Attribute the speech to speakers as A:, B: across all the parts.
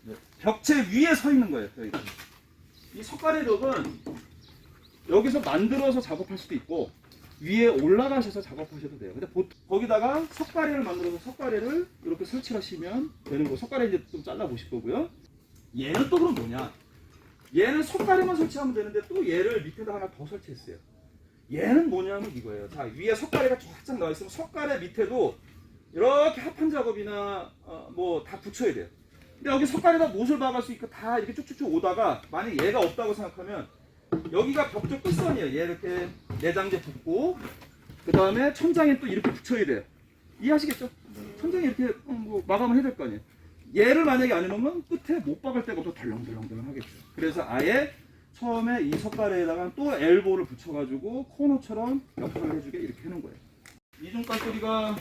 A: 네. 벽체 위에 서 있는 거예요. 여기가. 이 석가래력은 여기서 만들어서 작업할 수도 있고 위에 올라가셔서 작업하셔도 돼요. 근데 보통 거기다가 석가래를 만들어서 석가래를 이렇게 설치하시면 되는 거고, 석가래 이제 좀 잘라 보실 거고요. 얘는 또 그럼 뭐냐? 얘는 석가래만 설치하면 되는데 또 얘를 밑에다 하나 더 설치했어요. 얘는 뭐냐면 이거예요. 자, 위에 석가래가 쫙 나와 있으면 석가래 밑에도 이렇게 합판 작업이나 뭐 다 붙여야 돼요. 근데 여기 석가래다 못을 박을 수 있고 다 이렇게 쭉쭉쭉 오다가 만약 얘가 없다고 생각하면 여기가 벽쪽 끝선이에요. 얘 이렇게 내장재 붙고 그 다음에 천장에 또 이렇게 붙여야 돼요. 이해하시겠죠? 천장에 이렇게 뭐 마감을 해야 될 거 아니에요. 얘를 만약에 안 해놓으면 끝에 못 박을 데가 없어 덜렁덜렁 하겠죠. 그래서 아예 처음에 이 석가래에다가 또 엘보를 붙여가지고 코너처럼 역할을 해주게 이렇게 해놓은 거예요. 이중 깔소리가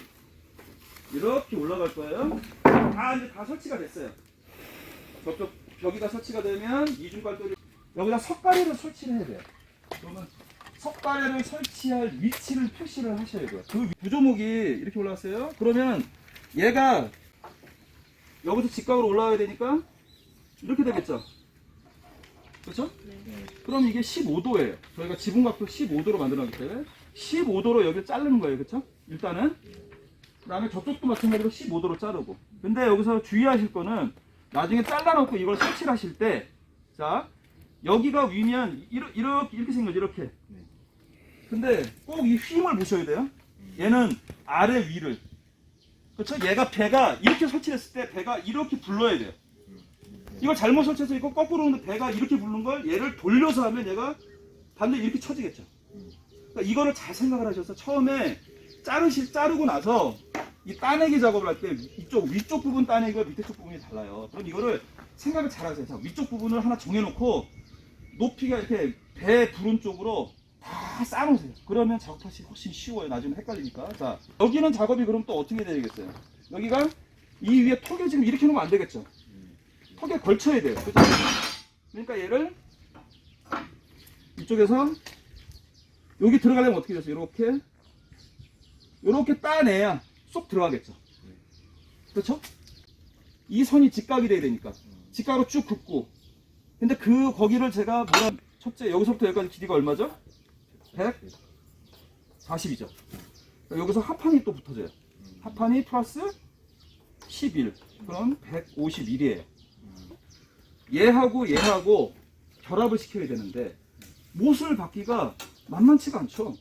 A: 이렇게 올라갈 거예요. 이제 다 설치가 됐어요. 저쪽 벽이 다 설치가 되면 이중 깔소리 여기다 석가래를 설치를 해야 돼요. 그러면 석가래를 설치할 위치를 표시를 하셔야 돼요. 그 구조목이 이렇게 올라왔어요. 그러면 얘가 여기서 직각으로 올라와야 되니까 이렇게 되겠죠. 그렇죠? 네. 그럼 이게 15도예요. 저희가 지붕각도 15도로 만들어놨기 때문에 15도로 여기를 자르는 거예요. 그렇죠? 일단은 그 다음에 저쪽도 마찬가지로 15도로 자르고. 근데 여기서 주의하실 거는 나중에 잘라놓고 이걸 설치를 하실 때, 자, 여기가 위면 이렇게 생겨죠. 이렇게. 근데 꼭 이 힘을 보셔야 돼요. 얘는 아래 위를. 그렇죠? 얘가 배가 이렇게 설치했을 때 배가 이렇게 불러야 돼요. 이걸 잘못 설치해서 이거 거꾸로 오는데 배가 이렇게 부른 걸 얘를 돌려서 하면 얘가 반대로 이렇게 쳐지겠죠. 그러니까 이거를 잘 생각을 하셔서 처음에 자르고 나서 이 따내기 작업을 할 때 위쪽 부분 따내기와 밑에 쪽 부분이 달라요. 그럼 이거를 생각을 잘 하세요. 자, 위쪽 부분을 하나 정해놓고 높이가 이렇게 배 부른 쪽으로 다 쌓아놓으세요. 그러면 작업하시기 훨씬 쉬워요. 나중에 헷갈리니까. 자, 여기는 작업이 그럼 또 어떻게 해야 되겠어요? 여기가 이 위에 턱에 지금 이렇게 놓으면 안 되겠죠. 턱에 걸쳐야 돼요. 그죠? 그러니까 얘를 이쪽에서 여기 들어가려면 어떻게 됐어요? 이렇게 따내야 쏙 들어가겠죠. 그렇죠? 이 선이 직각이 돼야 되니까 직각으로 쭉 긋고. 근데 거기를 제가 첫째 여기서부터 여기까지 길이가 얼마죠? 140이죠. 여기서 합판이 또 붙어져요. 합판이 플러스 11. 그럼 151이에요. 얘하고 결합을 시켜야 되는데 못을 박기가 만만치가 않죠.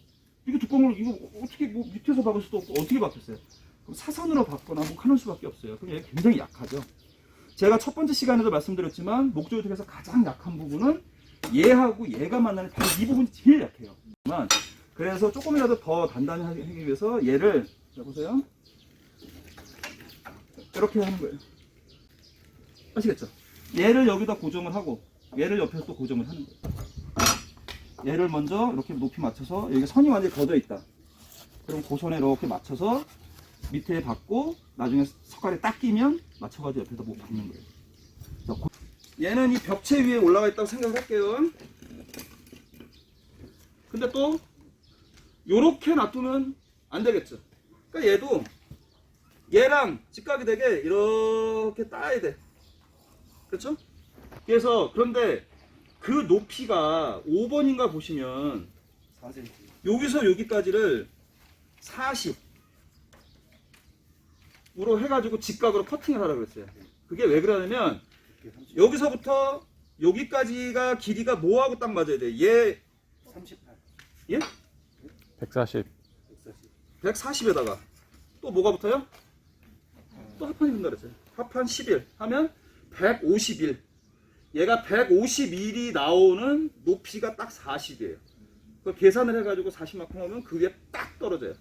A: 이게 두꺼운 걸 이거 어떻게 뭐 밑에서 박을 수도 없고 어떻게 박겠어요? 그럼 사선으로 박거나 뭐 하는 수밖에 없어요. 그럼 얘가 굉장히 약하죠. 제가 첫 번째 시간에도 말씀드렸지만 목조유택에서 가장 약한 부분은 얘하고 얘가 만나는 바로 이 부분이 제일 약해요. 그래서 조금이라도 더 단단히 하기 위해서 얘를 자 보세요. 이렇게 하는 거예요. 아시겠죠? 얘를 여기다 고정을 하고 얘를 옆에서 또 고정을 하는 거예요. 얘를 먼저 이렇게 높이 맞춰서 여기 선이 완전히 걷어 있다. 그럼 그 선에 이렇게 맞춰서 밑에 박고 나중에 석가래 딱 끼면 맞춰가지고 옆에다 못 박는 거예요. 자, 얘는 이 벽체 위에 올라가 있다고 생각을 할게요. 근데 또 요렇게 놔두면 안 되겠죠. 그러니까 얘도 얘랑 직각이 되게 이렇게 따야 돼. 그렇죠? 그래서 그런데 그 높이가 5번인가 보시면 4cm. 여기서 여기까지를 40으로 해가지고 직각으로 커팅을 하라고 그랬어요. 그게 왜 그러냐면 여기서부터 여기까지가 길이가 뭐하고 딱 맞아야 돼. 얘 38. 예?
B: 140.
A: 140에다가 또 뭐가 붙어요? 또 합판이 붙는다 그랬어요. 합판 11 하면 151. 얘가 151이 나오는 높이가 딱 40이에요. 그 계산을 해가지고 40만큼 하면 그 위에 딱 떨어져요.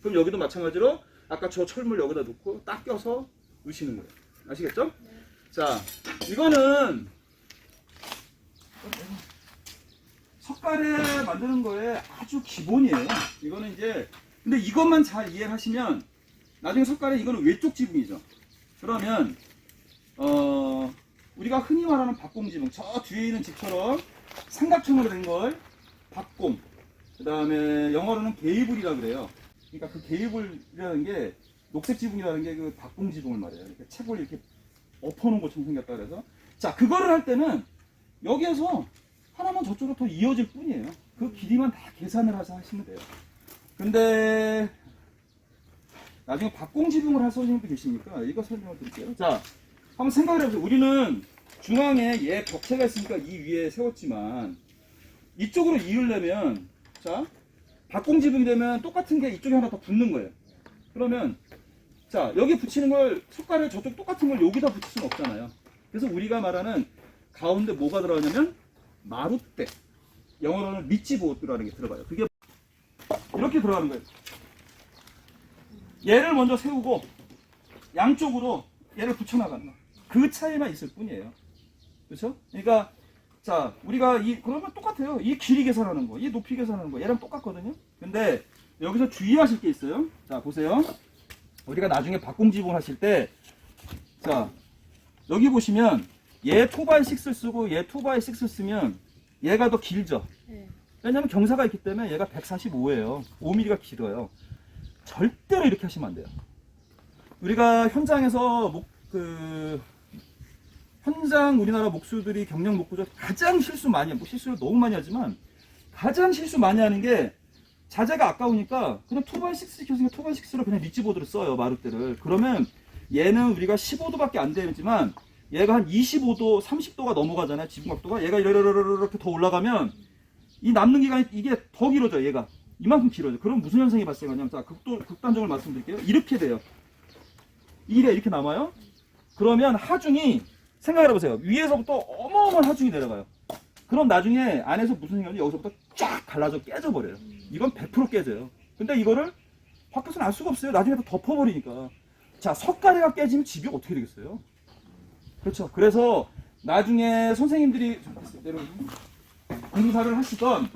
A: 그럼 여기도 마찬가지로 아까 저 철물 여기다 놓고 딱 껴서 넣으시는 거예요. 아시겠죠? 네. 자, 이거는 석가래 만드는 거에 아주 기본이에요. 이거는 이제 근데 이것만 잘 이해하시면 나중에 석가래 이거는 외쪽 지붕이죠. 그러면 우리가 흔히 말하는 박공지붕, 저 뒤에 있는 집처럼 삼각형으로 된 걸 박공, 그 다음에 영어로는 게이블이라 그래요. 그러니까 그 게이블이라는 게 녹색 지붕이라는 게 그 박공지붕을 말해요. 이렇게 책을 이렇게 엎어놓은 것처럼 생겼다 그래서. 자, 그거를 할 때는 여기에서 하나만 저쪽으로 더 이어질 뿐이에요. 그 길이만 다 계산을 해서 하시면 돼요. 근데 나중에 박공지붕을 할 선생님도 계십니까? 이거 설명을 드릴게요. 자, 한번 생각을 해보세요. 우리는 중앙에 얘 벽체가 있으니까 이 위에 세웠지만 이쪽으로 이으려면, 자, 박공지붕이 되면 똑같은 게 이쪽에 하나 더 붙는 거예요. 그러면 자, 여기 붙이는 걸, 숟가락을 저쪽 똑같은 걸 여기다 붙일 수는 없잖아요. 그래서 우리가 말하는 가운데 뭐가 들어가냐면 마룻대, 영어로는 미치보드라는 게 들어가요. 그게 이렇게 들어가는 거예요. 얘를 먼저 세우고 양쪽으로 얘를 붙여나가는 거. 그 차이만 있을 뿐이에요. 그렇죠? 그러니까 자, 우리가 그러면 똑같아요. 이 길이 계산하는 거, 이 높이 계산하는 거, 얘랑 똑같거든요. 근데 여기서 주의하실 게 있어요. 자, 보세요. 우리가 나중에 박공지붕 하실 때, 자, 여기 보시면 얘 2x6 쓰고 얘 2x6 쓰면 얘가 더 길죠. 왜냐면 경사가 있기 때문에 얘가 145예요. 5mm가 길어요. 절대로 이렇게 하시면 안 돼요. 우리가 현장에서 현장 우리나라 목수들이 경력 목구조 가장 실수를 너무 많이 하지만 가장 실수 많이 하는 게 자재가 아까우니까 그냥 2x6 시켰으니까 2x6로 그냥 리치보드를 써요, 마룻대를. 그러면 얘는 우리가 15도밖에 안 되지만 얘가 한 25도, 30도가 넘어가잖아요, 지붕각도가. 얘가 이렇게 더 올라가면 이 남는 기간이 이게 더 길어져요, 얘가. 이만큼 길어져요. 그럼 무슨 현상이 발생하냐면, 자, 극단적으로 말씀드릴게요. 이렇게 돼요. 이렇게 남아요. 그러면 하중이, 생각을 해보세요. 위에서부터 어마어마한 하중이 내려가요. 그럼 나중에 안에서 무슨 생각이 여기서부터 쫙 갈라져 깨져버려요. 이건 100% 깨져요. 근데 이거를 밖에서는 알 수가 없어요. 나중에 또 덮어버리니까. 자, 석가래가 깨지면 집이 어떻게 되겠어요? 그렇죠. 그래서 나중에 선생님들이 공사를 하시던,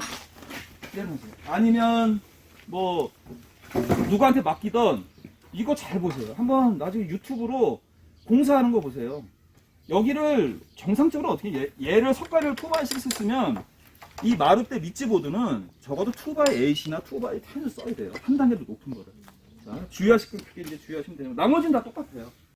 A: 아니면 뭐 누구한테 맡기던, 이거 잘 보세요. 한번 나중에 유튜브로 공사하는 거 보세요. 여기를 정상적으로 어떻게, 얘를 석가래를 2x6 쓰면 이 마룻대 미치보드는 적어도 2x8이나 2x10을 써야 돼요. 한 단계도 높은 거를. 자, 주의하실 건 그게 이제 주의하시면 돼요. 나머지는 다 똑같아요.